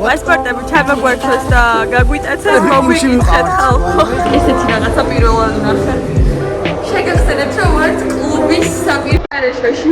პასპორტები ჩამოგვარჩოს და გაგვიტაცეს, მოგვიკითხეთ ხალხო. ესეთი რაღაცა პირველად ვნახე. შეგახსენებთ, რომ ვართ კლუბის საპირისპიროში.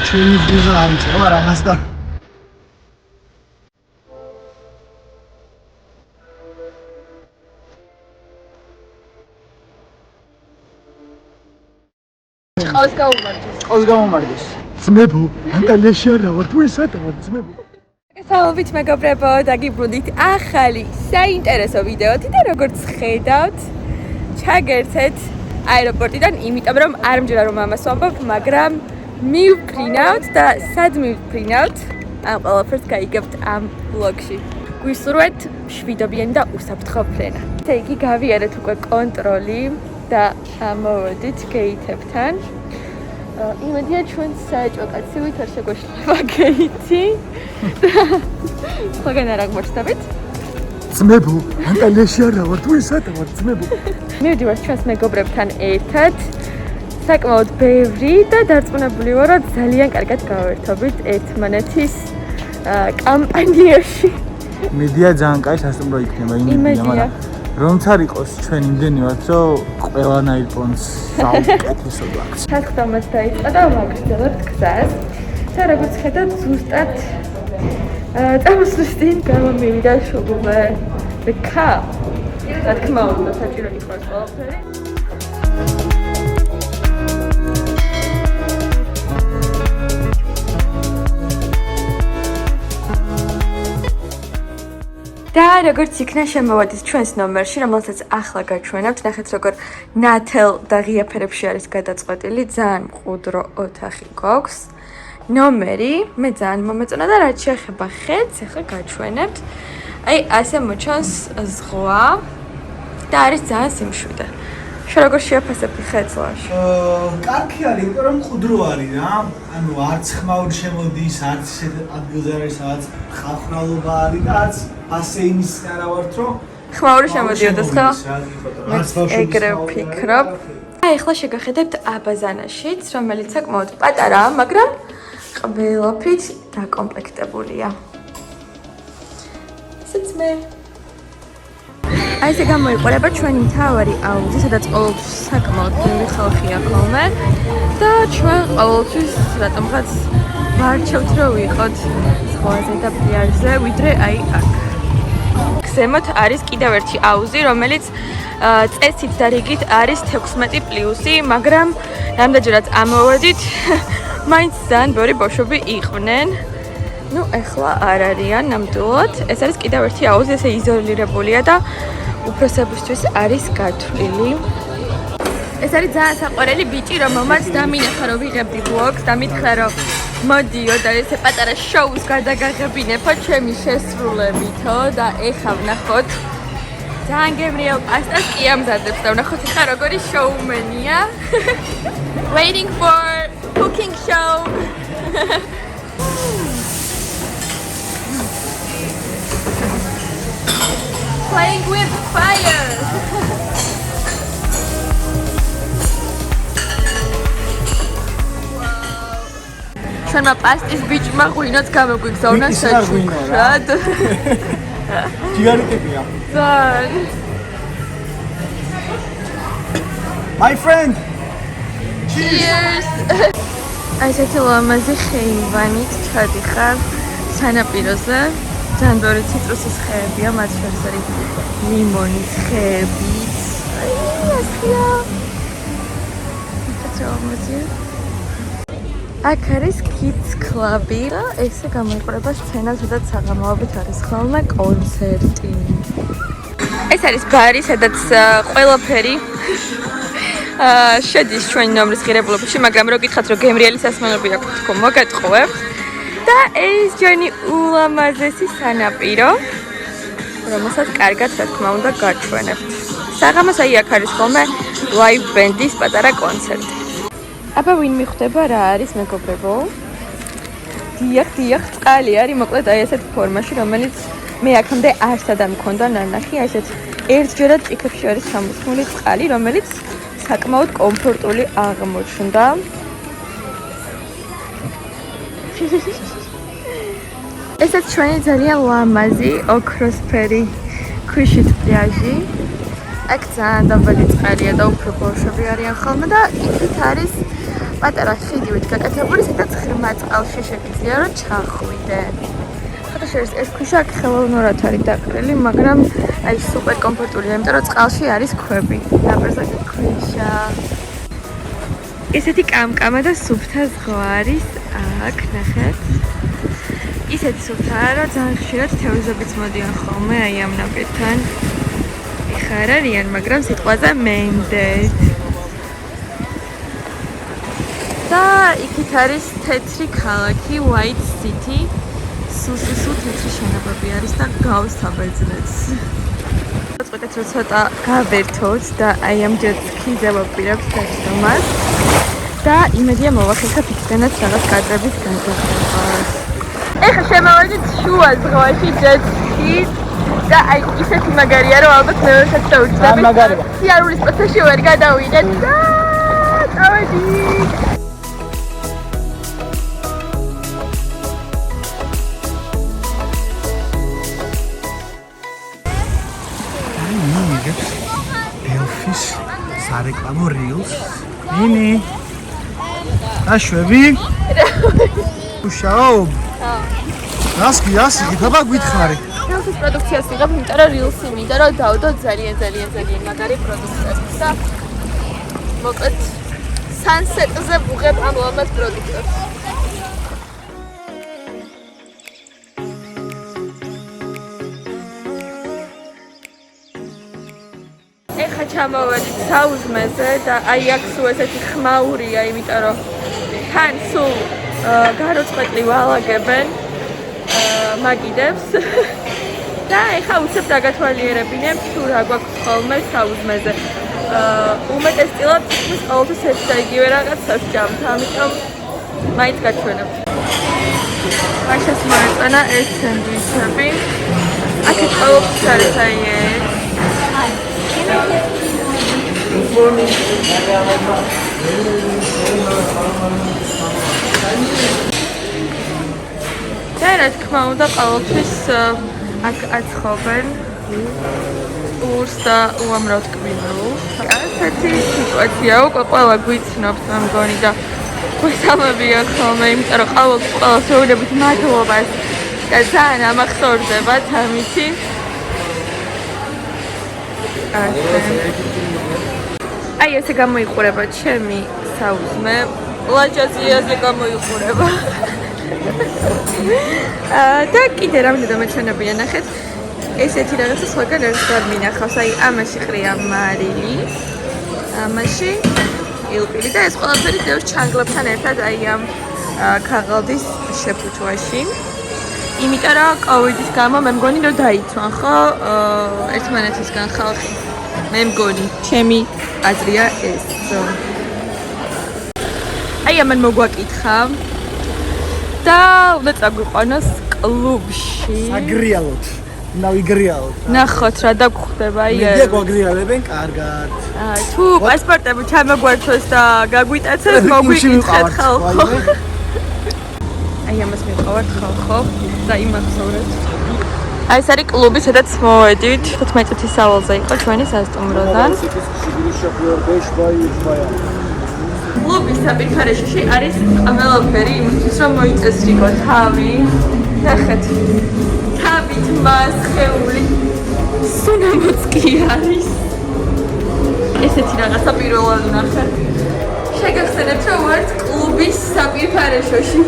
ჩემი ბუზა ამწვა რამას და ყავს გაუმარჯოს. ყავს გამომარჯოს. ძმებო, ანტალიაში არა ვარ, თუ ესათა ვარ, ძმებო. გესალმებით მეგობრებო, დაგიბრუნდით ახალი საინტერესო ვიდეოთი და როგორც ხედავთ, ჩაგერთეთ აეროპორტიდან, იმიტომ რომ არ მჯერა რომ ამას ვამბობ, მაგრამ მივფრინავთ და სად მივფრინავთ, ამ ყველაფერს გაიგებთ ამ ვლოგში. გვისურვებთ მშვიდობიანი და უსაფრთხო ფრენა. ესე იგი გავიარეთ უკვე კონტროლი და მოვედით გეითებთან. იმედია ჩვენ საეჭვო კაცივით არ შეგვეშლება გეითი. სხვაგან არ აღმოჩნდებით. ძმებო, ანტალიაში არა ვარ, თუ ესათა ვარ, ძმებო. მივდივართ ჩვენს მეგობრებთან ერთად. საკმაოდ ბევრი და დარწმუნებული ვარ, რომ ძალიან კარგად გავერთობით ერთმანეთის კამპანიაში. მედია ძალიან კაი სასტუმრო იქნება იმედია, მაგრამ რომც არ იყოს ჩვენ იმდენი ვართ, რომ ყველანაირ პონს საუკეთესოდ აქვს. სასხდომაც დაიწყო და ვაგრძელებთ გზას. და როგორც ხედავთ, ზუსტად წამოსვლის წინ გამომივიდა შუბლზე რქა. რა თქმა უნდა, საჭირო იყოს ყველაფერი. და როგორც იქნა შემოვედით ჩვენს ნომერში, რომელსაც ახლა გაჩვენებთ, ნახეთ როგორ ნათელ და ღია ფერებში არის გადაწყვეტილი, ძალიან მყუდრო ოთახი გვაქვს. ნომერი, მე ძალიან მომეწონა და რაც შეეხება ხედს, ახლა გაჩვენებთ. აი, ასე მოჩანს ზღვა და არის ძალიან სიმშვიდე. შენ როგორ შეაფასებდი ხედს ლაში? კარგი არის, იმიტომ რომ მყუდრო არის რა. ანუ არც ხმაური შემოდის, არც ისეთ ადგილზე არის, სადაც ხალხრალობა არის და არც ბასეინის არა ვართ, რომ ხმაური შემოდიოდეს ხო? ეგრე ვფიქრობ. აი, ახლა შეგახედებთ აბაზანაშიც, რომელიც საკმაოდ პატარაა, მაგრამ ყველაფრით დაკომპლექტებულია. ესეც მე. აი ესე გამოიყურება ჩვენი მთავარი აუზი, სადაც ყოველთვის საკმაოდ ბევრი ხალხია ხოლმე და ჩვენ ყოველთვის რატომღაც ვარჩევთ რომ ვიყოთ ზღვაზე და პლაჟზე, ვიდრე აი აქ. ზემოთ არის კიდევ ერთი აუზი, რომელიც წესით და რიგით არის 16+, მაგრამ რამდენჯერაც ამოვედით, მაინც ძალიან ბევრი ბოშები იყვნენ. ნუ ეხლა არ არიან ნამდვილად. ეს არის კიდევ ერთი აუზი, ესე იზოლირებულია და უფროსებისთვის არის გათვლილი. ეს არის ძალიან საყვარელი ბიჭი, რომელმაც დამინახა რომ ვიღებდი ვლოგს და მითხრა რომ მოდიო და ესე პატარა შოუს გადაგაღებინებო ჩემი შესრულებითო და ეხა ვნახოთ. ძალიან გემრიელ პასტას კი ამზადებს და ვნახოთ ეხა როგორი შოუმენია. Waiting for cooking show. Playing with fire. ჩვენმა პასტის ბიჭმა ღვინოც გამოგვიგზავნა საჩუქრად. ჯიგარიტებია. ძალიან. My friend. Cheers. აი ესეთი ლამაზი ხეივანით ჩადიხარ სანაპიროზე. ძალიან ბევრი ციტრუსის ხეებია, მათ შორის არის ლიმონის ხეებიც. აი, ასია. აქ არის Kids Club-ი და ესე გამოიყურება სცენა, სადაც საღამოობით არის ხოლმე კონცერტი. ეს არის ბარი, სადაც ყველაფერი შედის ჩვენი ნომრის ღირებულობაში, მაგრამ რო გითხრათ, რომ გემრიელი სასმელები აქვს, თქო, მოგატყუებთ. და ეს ჩვენი ულამაზესი სანაპირო, რომელსაც კარგად რა თქმა უნდა გაჩვენებთ. საღამოს აი აქ არის ხოლმე live band-ის პატარა კონცერტი. აბა ვინ მიხვდება რა არის მეგობრებო? დიახ, წყალი არის, მოკლედ აი ესეთ ფორმაში, რომელიც მე აქამდე არსად არ მქონდა ნანახი, აი ესეთ ერთჯერად ჭიქებში არის ჩამოსხმული წყალი, რომელიც საკმაოდ კომფორტული აღმოჩნდა. 1 ესეც ჩვენი ძალიან ლამაზი ოქროსფერი ქვიშით პლაჟი. აქ ძალიან დაბალი წყარია და უფრო ბავშვები არიან ხოლმე და იქით არის პატარა ხიდივით გაკეთებული, სადაც ღრმა წყალში შეგიძლია რომ ჩახვიდე. ხათაშორის ეს ქვიშა აქ ხელოვნურად არის დაყრილი, მაგრამ აი სუპერ კომფორტულია, იმიტომ რომ წყალში არის ქვები. ნაპირზე ქვიშა. ესეთი კამკამა და სუფთა ზღვა არის აქ, ნახეთ. ისეთი სუფთაა, რომ ძალიან ხშირად თევზებიც მოდიან ხოლმე აი ამ ნაპირთან. ეხა არ არიან, მაგრამ სიტყვაზე მენდეთ. და იქით არის თეთრი ქალაქი, White City. სულ თეთრი შენობები არის და გავს საბერძნეთს. წყვეტეთ რომ ცოტა გავერთოთ და აი ამ ჯეტსკიზე ვაპირებთ დასწრომას და იმედია მოვახერხებთ იქიდანაც რაღაც კადრების გაგრძელებას. ეხლა შემოვედით შუა ზღვაში ჯეტსკით და აი ისეთი მაგარია რომ ალბათ მე ვერცად დავუჯდები. სიარულის პროცესში ვერ გადავიდეთ და წავედით. Delphis სარეკლამო rills. ნინი. აშვები? უშაობ? რასკი თაბა გითხარი? Delphis პროდუქციას ვიღებ, იმიტომ რომ rills-ი მინდა რომ დავდო ძალიან მაგარი პროდუქტები და მოკლედ Sunset-ზე ვუღებ ამ ლამაზ პროდუქტებს. ეხა ჩამოვედით საუზმეზე და აი აქ სულ ესეთი ხმაურია, იმიტომ რომ თან სულ გაროწყვეტლი ვალაგებენ მაგიდებს და ეხა უცებ დაგათვალიერებინებ თუ რა გვაქვს ხოლმე საუზმეზე. უმეტესწილად თითქმის ყოველთვის ერთ და იგივე რაღაცას ჯამთ, ამიტომ მაინც გაჩვენებთ. მაშას მოეწონა ეს სენდვიჩები. აქეთ ყოველთვის არის აი ეს. და რა თქმა უნდა ყოველთვის აქ აცხობენ ურს და უამრავ ტკბილს. ასეთი სიტუაცია უკვე ყველა გვიცნობთ მე მგონი და გვესალმებიან ხოლმე, იმიტომ რომ ყოველს ვეუბნებით მადლობას და ძალიან ამახსოვრდებათ ამითი. აი ესე გამოიყურება ჩემი საუზმე, ლაჯაზიაზე გამოიყურება. და კიდე რამდენიმე ჩვენებია ნახეთ. ესეთი რაღაცა სხვაგან ერთ არ მინახავს, აი ამაში ყრია მარილი, ამაში ილპილი და ეს ყველაფერი დევს ჩანგლებთან ერთად აი ამ ქაღალდის შეფუთვაში. იმიტომ რომ კოვიდის გამო მე მგონი რომ დაიცვან ხო ერთმანეთისგან ხალხი. მე მგონი, ჩემი აზრია ეს. აი ამან მოგვაკითხა და უნდა წაგვიყვანოს კლუბში. აგრიალოთ. ნავიგრიალოთ. ნახოთ რა დაგხვდება აი. მე გვაგრიალებენ კარგად. თუ პასპორტები ჩამოგვარჩოს და გაგვიტაცეს, მოგვიკითხეთ ხალხო. აი ამას მიყავართ ხალხო და იმახსოვრეთ. აი ეს არის კლუბი, სადაც მოვედით. 15 წუთის სავალზე იყო ჩვენი სასტუმროდან. კლუბის საპირფარეშოში არის ყველაფერი იმისთვის, რომ მოიწესრიგო თავი. ნახეთ. თავით მასხეული. სუნამოც კი არის. ესეთი რაღაცა პირველად ნახეთ. შეგახსენებთ, რომ ვართ კლუბის საპირფარეშოში.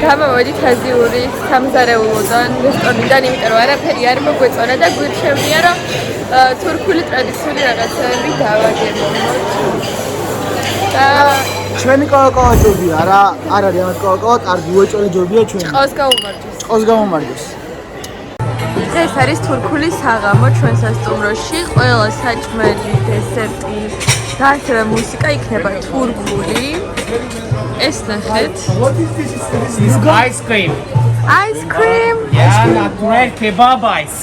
გამოვედით აზიურის სამზარეულოდან, რესტორნიდან, იმიტომ რომ არაფერი არ მოგვეწონა და გვირჩევნია, რომ თურქული ტრადიციული რაღაცები დავაგებინოთ. და ჩვენი კოკო ჯობია, არა არის ამათ კოკო, კარგი უეჭველი ჯობია ჩვენი. ყავს გაუმარჯოს. ყავს გამომარჯოს. ეს არის თურქული საღამო ჩვენ სასტუმროში. ყველა საჭმელი, დესერტი და ასევე მუსიკა იქნება თურქული. ეს ნახეთ. Ice cream. Ice cream. Yeah, natural kebab ice.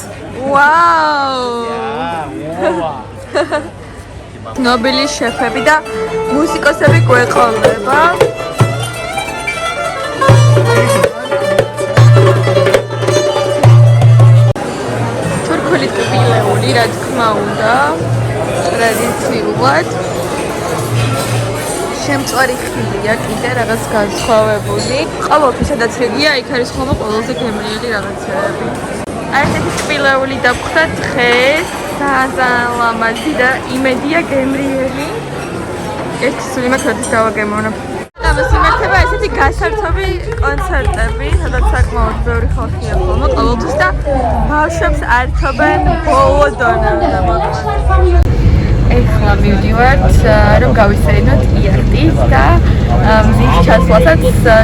Wow. Yeah, ნობილის შეფები და მუსიკოსები გვეყოლება. თურქული ტბილეული, რა თქმა უნდა, ტრადიციულად. შემწვარი ხილია კიდე რაღაც განსხვავებული. ყოველთვის სადაც რეგია, იქ არის ხოლმე ყველაზე გემრიელი რაღაცები. აი ესეთი ტბილეული დავხვდა დღეს. ძალიან ლამაზი და იმედია გემრიელი. ერთი სული მაქვს გავაგემოვნო. ამას იმართება ესეთი გასართობი კონცერტები, სადაც საკმაოდ ბევრი ხალხია ხოლმე ყოველთვის და ბავშვებს ართობენ ბოლო დონემდე მოკლედ. ეხლა მივდივართ რომ გავისეირნოთ იახტის და მზის ჩასვლასაც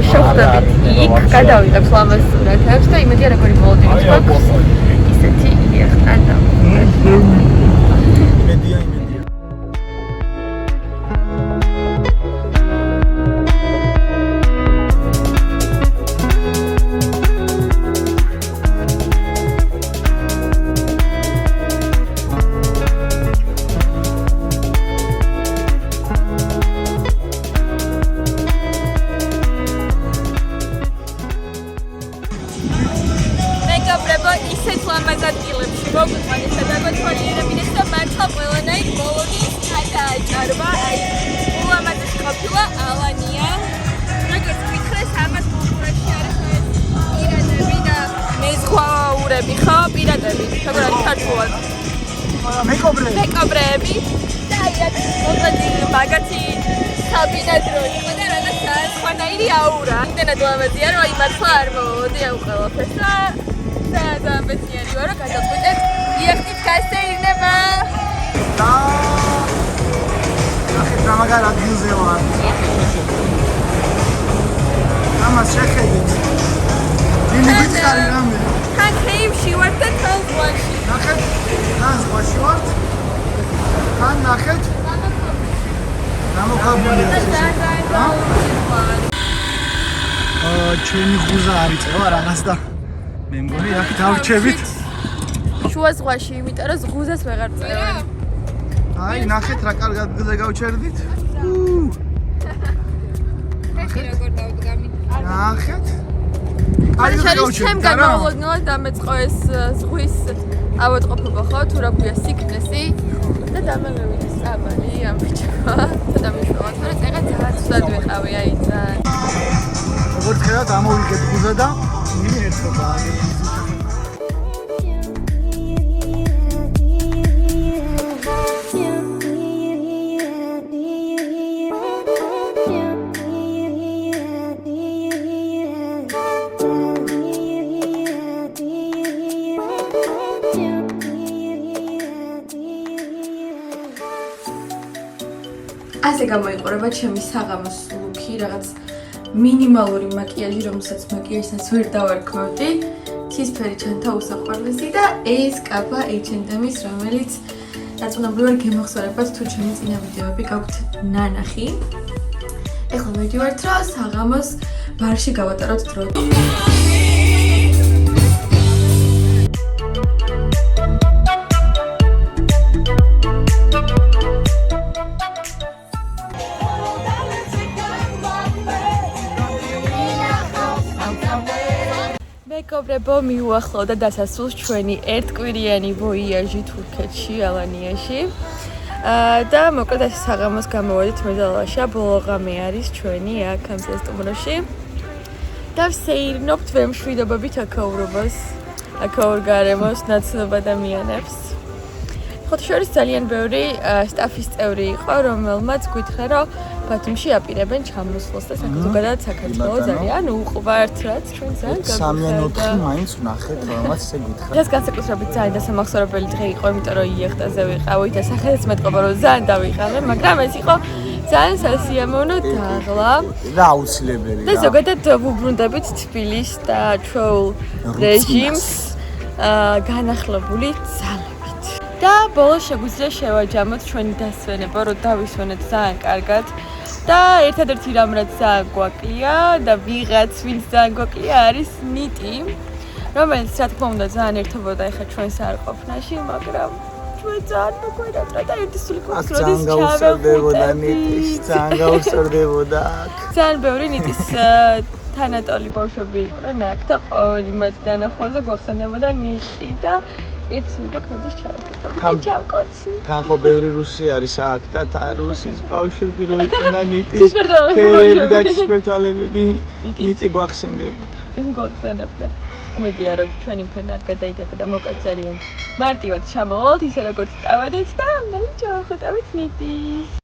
შევხვდებით იქ. გადავიღებთ ლამაზ სურათებს და იმედია როგორი მოლოდინით გვაქვს ისეთი იახტა და იმედია. ისეთ ლამაზ ადგილებში მოგვიყვანეს და დაგვეთვალიერებინეს და მართლა ყველანაირ ბოლონის გადააჭარბა. აი, ულამაზესი ყოფილა ალანია. როგორც ვიქრეს, ამას ბულგარეთში არის ეს პირადები და მეზღვაურები, ხო, პირადები, როგორ არის ქართულად? მეკობრეები. და აი, მოკლედ მაგათი საბინადრო იყო და რაღაც სხვანაირი აურა. იმდენად ლამაზია, რომ აი მართლა არ მოვოდი ამ ყველაფერს და ძალიან ბედნიერი ვარ, რომ გადავყვიტეთ იახტით გასეირნება. ნახეთ რა მაგარ ადგილზე ვარ. ამას შეხედეთ. ვინი ვიცარი რამე. თან ხეივში ვარ და თან ზღვაში. ნახეთ, თან ზღვაში ვართ. თან ნახეთ. გამოხაბულია ეს. ჩვენი ღუზა არის წევა რაღაც და მე მგონი აქ დავრჩებით. შუა ზღვაში, იმიტომ რომ ღუზას ვეღარ წერო. აი, ნახეთ რა კარგ ადგილზე გავჩერდით. ნახეთ. აი, ჩემგან მოულოდნელად დამეწყო ეს ზღვის ავადმყოფობა, ხო, თუ რა ქვია, სიკნესი და დამეღევინე საბანი ამ ბიჭებმა. და მიშველათ, მაგრამ წეგა ძალიან ცუდად ვიყავი, აი ძალიან. როგორც ხედავთ, ამოვიგეთ ღუზა და მიერთობა. ასე გამოიყურება ჩემი საღამოს ლუკი, რაღაც მინიმალური მაკიაჟი, რომელსაც მაკიაჟსაც ვერ დავარქმევდი. ცისფერი ჩანთა უსაყვარლესი და ეს კაბა H&M-ის, რომელიც დაწუნებულად გემახსოვრებათ თუ ჩემი წინა ვიდეოები გაქვთ ნანახი. ეხლა მივდივართ, რომ საღამოს ბარში გავატაროთ დრო. მეგობრებო, მიუახლოვდა დასასრულს ჩვენი ერთკვირიანი ვოიაჟი თურქეთში, ალანიაში. და მოკლედ ეს საღამოს გამოვედით მე და ლაშა, ბოლო ღამე არის ჩვენი აქ ამ სასტუმროში. და ვსეირნობთ ვემშვიდობებით აქაურობას, აქაურ გარემოს, ნაცნობ ადამიანებს. ხოთი შორის ძალიან ბევრი სტაფის წევრი იყო, რომელმაც გითხრა, რომ ბათუმში აპირებენ ჩამოსვლას და ზოგადად საქართველოს ძალიან უყვართ, რაც ჩვენ ძალიან გამიხარდა. 3-4 მაინც ვნახეთ, რომელმაც ესე გითხრა. დღეს განსაკუთრებით ძალიან დასამახსოვრებელი დღე იყო, იმიტომ რომ იახტაზე ვიყავით და სახელიც მეტყობა რომ ძალიან დავიყავე, მაგრამ ეს იყო ძალიან სასიამოვნო დაღლა და აუცილებელი და ზოგადად ვუბრუნდებით თბილისს და ჩვეულ რეჟიმს განახლებული ძალებით. და ბოლოს შეგვიძლია შევაჯამოთ ჩვენი დასვენება, რომ დავისვენეთ ძალიან კარგად. და ერთადერთი რამ რაც ძალიან გვაკლია და ვიღაც ვინც ძალიან გვაკლია არის ნიტი, რომელიც რა თქმა უნდა ძალიან ერთობოდა ეხა ჩვენს არყოფნაში, მაგრამ ჩვენ ძალიან მოგვერაბდა და ერთი სული გვაქვს როდის ჩავევხუტებოდა ნიტის, ძალიან გაუსწორდებოდა. ძალიან ბევრი ნიტის თანატოლი ბავშვები იყვნენ აქ და ყოველი მათ დანახვაზე გვახსენებოდა ნიტი და ერთი სული გვაქვს როდის ჩავევხუტებოდა. ჩავკოცი. თან ხო ბევრი რუსი არის აქ და რუსის ბავშვები რო იყვნენ ნიტის. ცისფერტალები და ცისფერტალები ნიტი გვახსენდება. ის გვახსენებდა. მედია რომ ჩვენი ფენა არ გადაიდება და მოკაცარიან. მარტივად ჩამოვალთ ისე როგორც წავედით და ამბობთ ჩავხუტავით ნიტის.